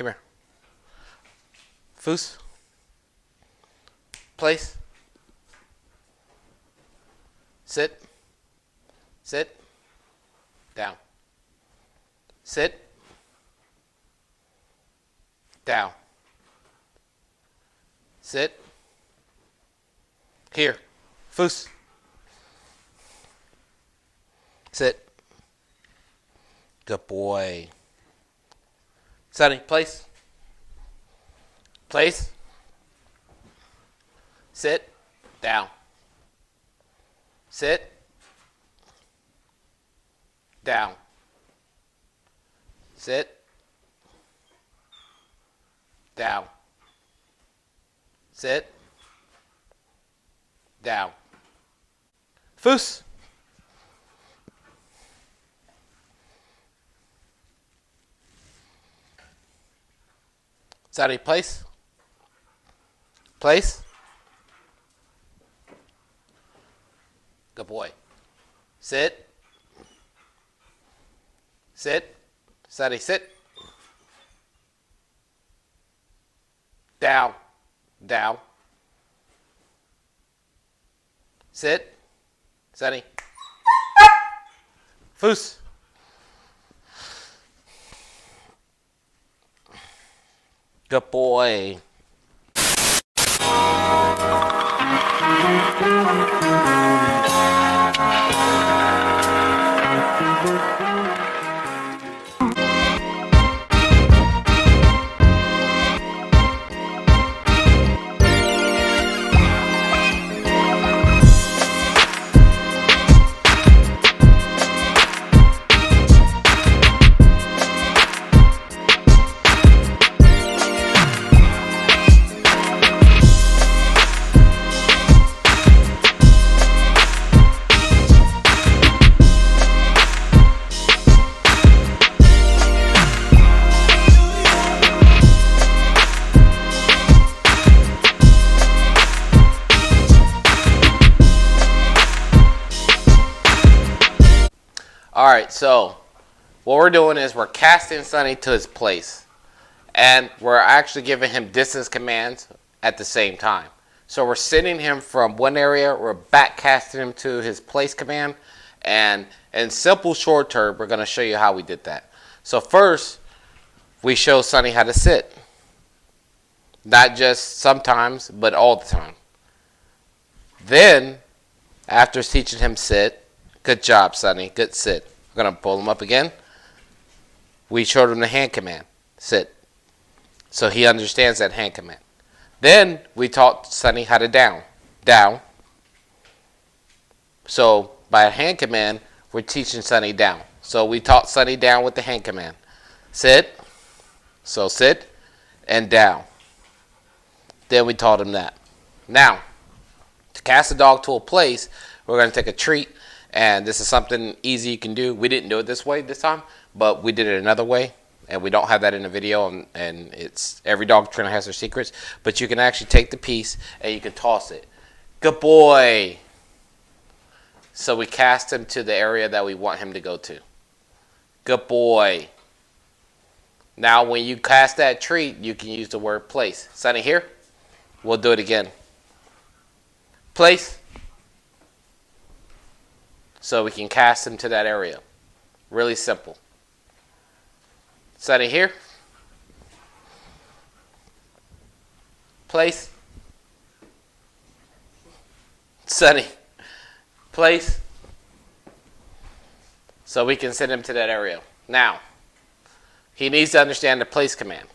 Come here. Foos. Place. Sit. Sit. Down. Sit. Down. Sit. Here. Foos. Sit. Good boy. Sonny, place. Place. Sit. Down. Sit. Down. Sit. Down. Sit. Down. Foos. Sonny, place. Place. Good boy. Sit. Sit. Sonny, sit. Down. Down. Sit. Sonny. Foos. Good boy. Alright, so what we're doing is we're casting Sonny to his place. And we're actually giving him distance commands at the same time. So we're sending him from one area, we're backcasting him to his place command. And in simple short term, we're going to show you how we did that. So first, we show Sonny how to sit. Not just sometimes, but all the time. Then, after teaching him sit, good job, Sonny, good sit. We're going to pull him up again. We showed him the hand command, sit. So he understands that hand command. Then we taught Sonny how to down. Down. So by a hand command, we're teaching Sonny down. So we taught Sonny down with the hand command. Sit. So sit and down. Then we taught him that. Now, to cast a dog to a place, we're going to take a treat. And this is something easy you can do. We didn't do it this way this time, but we did it another way. And we don't have that in the video. And it's every dog trainer has their secrets. But you can actually take the piece and you can toss it. Good boy. So we cast him to the area that we want him to go to. Good boy. Now when you cast that treat, you can use the word place. Sonny, here. We'll do it again. Place. So we can cast him to that area. Really simple. Sonny, here. Place. Sonny. Place. So we can send him to that area. Now, he needs to understand the place command.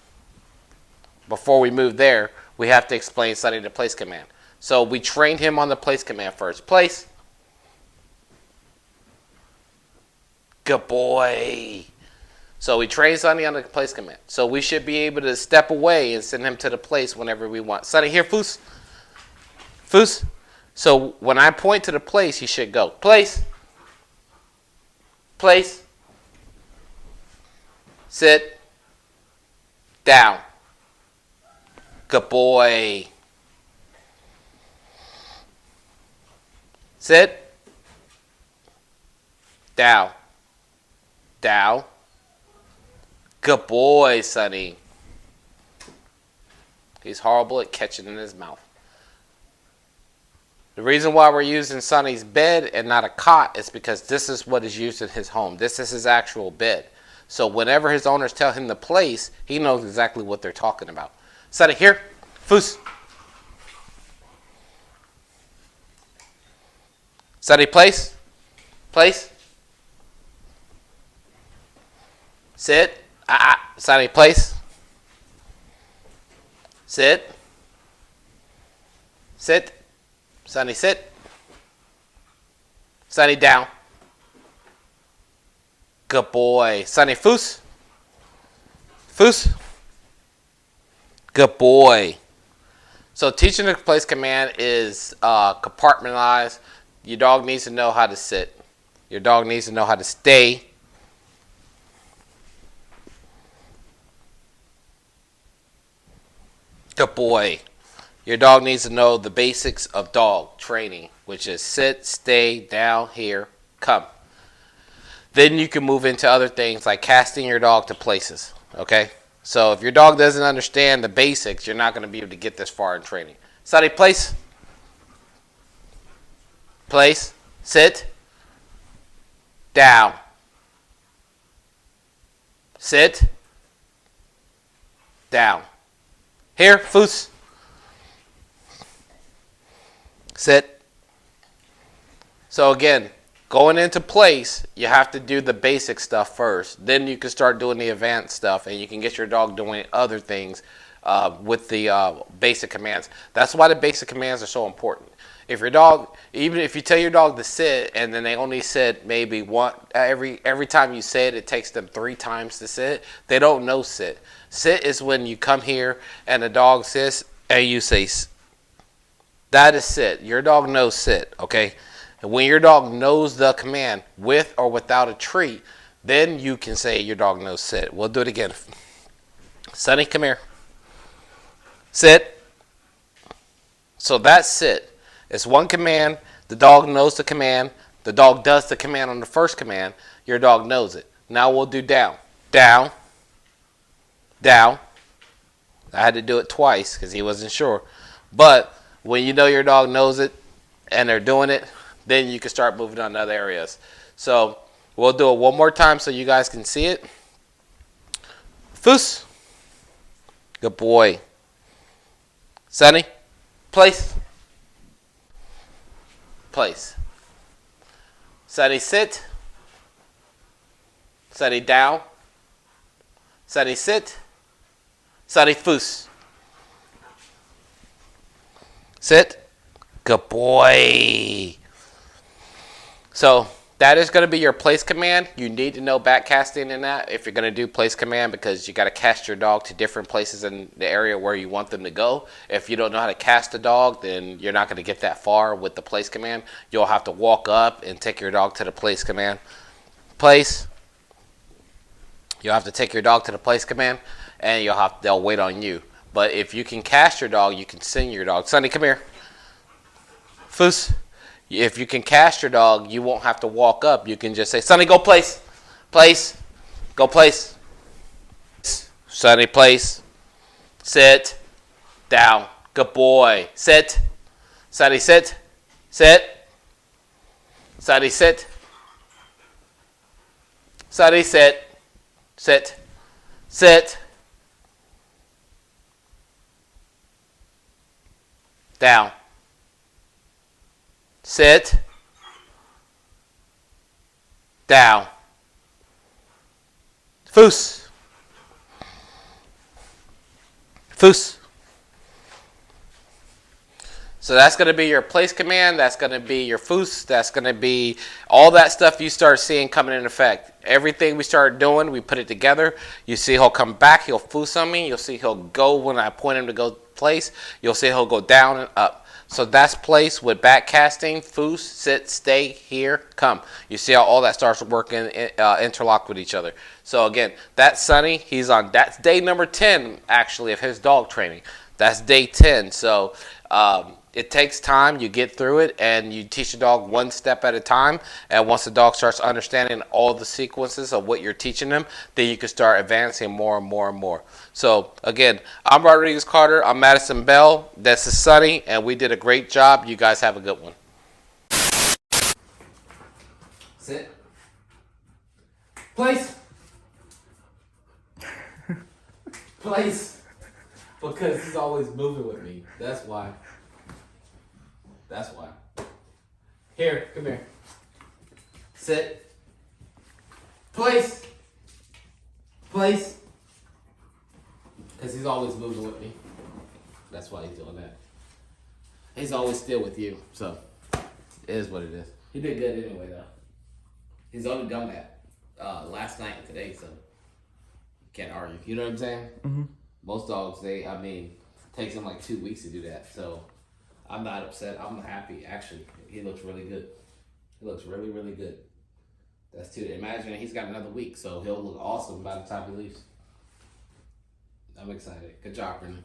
Before we move there, we have to explain Sonny the place command. So we trained him on the place command first. Place. Good boy. So we train Sonny on the place command. So we should be able to step away and send him to the place whenever we want. Sonny, here, Foos. Foos. So when I point to the place, he should go. Place. Place. Sit. Down. Good boy. Sit. Down. Down. Good boy, Sonny. He's horrible at catching in his mouth. The reason why we're using Sonny's bed and not a cot is because this is what is used in his home. This is his actual bed. So whenever his owners tell him to place, he knows exactly what they're talking about. Sonny, here. Foos. Sonny, place. Place. Sit. Sonny, place. Sit. Sit. Sonny, sit. Sonny, down. Good boy. Sonny, foos. Foos. Good boy. So teaching the place command is compartmentalized. Your dog needs to know how to sit. Your dog needs to know how to stay. Good boy. Your dog needs to know the basics of dog training, which is sit, stay, down, here, come. Then you can move into other things like casting your dog to places, okay? So if your dog doesn't understand the basics, you're not going to be able to get this far in training. Sonny, place. Place. Sit. Down. Sit. Down. Here, foos. Sit. So again, going into place, you have to do the basic stuff first. Then you can start doing the advanced stuff, and you can get your dog doing other things with the basic commands. That's why the basic commands are so important. If your dog, even if you tell your dog to sit, and then they only sit maybe one every time you say it, it takes them 3 times to sit. They don't know sit. Sit is when you come here and the dog sits, and you say. That is sit. Your dog knows sit, okay? And when your dog knows the command with or without a treat, then you can say your dog knows sit. We'll do it again. Sonny, come here. Sit. So that's sit. It's one command. The dog knows the command. The dog does the command on the first command. Your dog knows it. Now we'll do down. Down. Down. I had to do it twice because he wasn't sure. But when you know your dog knows it and they're doing it, then you can start moving on to other areas. So we'll do it one more time so you guys can see it. Foos. Good boy. Sonny, place. Place. Sonny, sit. Sonny, down. Sonny, sit. Sonny, foos. Sit. Good boy. So that is going to be your place command. You need to know backcasting in that if you're going to do place command, because you got to cast your dog to different places in the area where you want them to go. If you don't know how to cast a dog, then you're not going to get that far with the place command. You'll have to walk up and take your dog to the place command. Place. You'll have to take your dog to the place command, and they'll wait on you. But if you can cast your dog, you can sing your dog. Sonny, come here. Foos. If you can cast your dog, you won't have to walk up. You can just say, Sonny, go place. Place. Go place. Sonny, place. Sit. Down. Good boy. Sit. Sonny, sit. Sit. Sonny, sit. Sonny, sit. Sit. Sit. Down. Sit. Down. Foos. Foos. So that's going to be your place command. That's going to be your foos. That's going to be all that stuff you start seeing coming in effect. Everything we start doing, we put it together. You see he'll come back. He'll foos on me. You'll see he'll go when I point him to go place. You'll see he'll go down and up. So that's place with backcasting, foos, sit, stay, here, come. You see how all that starts working interlocked with each other. So again, that's Sonny. That's day number 10 actually of his dog training. That's day 10. So It takes time. You get through it, and you teach the dog one step at a time. And once the dog starts understanding all the sequences of what you're teaching them, then you can start advancing more and more and more. So again, I'm Rodriguez Carter. I'm Madison Bell. This is Sonny, and we did a great job. You guys have a good one. Sit. Place. Place. Because he's always moving with me. That's why. That's why. Here, come here. Sit. Place. Place. Because he's always moving with me. That's why he's doing that. He's always still with you. So, it is what it is. He did good anyway, though. He's only done that last night and today, so can't argue. You know what I'm saying? Mm-hmm. Most dogs, takes them like 2 weeks to do that. So I'm not upset. I'm happy. Actually, he looks really good. He looks really, really good. That's too. Imagine he's got another week, so he'll look awesome by the time he leaves. I'm excited. Good job, Brendan.